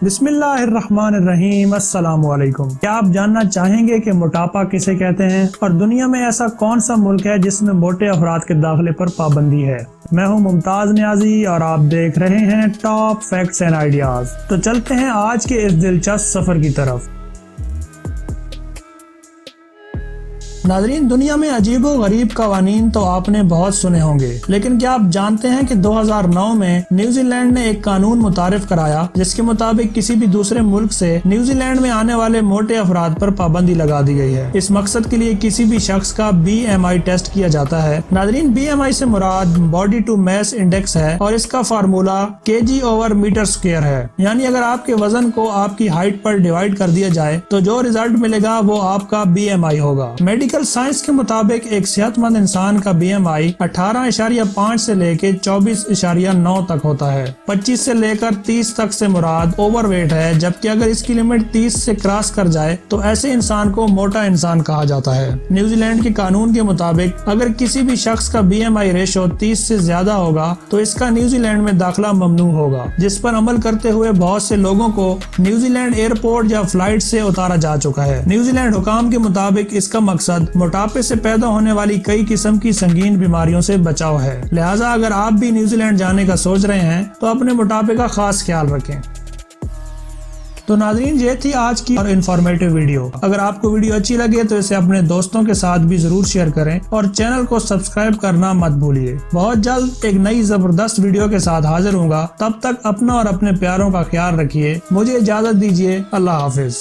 बिस्मिल्लाहिर्रहमानिर्रहीम। अस्सलामुअलैकुम। क्या आप जानना चाहेंगे कि मोटापा किसे कहते हैं और दुनिया में ऐसा कौन सा मुल्क है जिसमें मोटे अफराद के दाखिले पर पाबंदी है? मैं हूं मुमताज न्याजी और आप देख रहे हैं टॉप फैक्ट्स एंड आइडियाज। तो चलते हैं आज के इस दिलचस्प सफर की तरफ। नाज़रीन, दुनिया में अजीबो गरीब कवानीन तो आपने बहुत सुने होंगे, लेकिन क्या आप जानते हैं कि 2009 में न्यूजीलैंड ने एक कानून मुतारिफ कराया जिसके मुताबिक किसी भी दूसरे मुल्क से न्यूजीलैंड में आने वाले मोटे अफराद पर पाबंदी लगा दी गई है। इस मकसद के लिए किसी भी शख्स का BMI टेस्ट किया जाता है। नाज़रीन, BMI से मुराद बॉडी टू मास इंडेक्स है और इसका फार्मूला kg/मीटर² है। यानी अगर आपके वजन को आपकी हाइट पर डिवाइड कर दिया जाए तो जो रिजल्ट मिलेगा वो आपका BMI होगा। मेडिकल साइंस के मुताबिक एक सेहतमंद इंसान का BMI 18.5 से लेकर 24.9 तक होता है। 25 से लेकर 30 तक से मुराद ओवरवेट है, जबकि अगर इसकी लिमिट 30 से क्रॉस कर जाए तो ऐसे इंसान को मोटा इंसान कहा जाता है। न्यूजीलैंड के कानून के मुताबिक अगर किसी भी शख्स का BMI रेशो 30 से ज्यादा होगा तो इसका न्यूजीलैंड में दाखिला ममनू होगा, जिस पर अमल करते हुए बहुत से लोगों को न्यूजीलैंड एयरपोर्ट या फ्लाइट से उतारा जा चुका है। न्यूजीलैंड हुकाम के मुताबिक इसका मकसद मोटापे से पैदा होने वाली कई किस्म की संगीन बीमारियों से बचाव है। लिहाजा अगर आप भी न्यूजीलैंड जाने का सोच रहे हैं तो अपने मोटापे का खास ख्याल रखें। तो नाज़रीन, ये थी आज की और इन्फॉर्मेटिव वीडियो। अगर आपको वीडियो अच्छी लगे तो इसे अपने दोस्तों के साथ भी जरूर शेयर करें और चैनल को सब्सक्राइब करना मत भूलिए। बहुत जल्द एक नई जबरदस्त वीडियो के साथ हाजिर होऊंगा। तब तक अपना और अपने प्यारों का ख्याल रखिए। मुझे इजाजत दीजिए। अल्लाह हाफिज।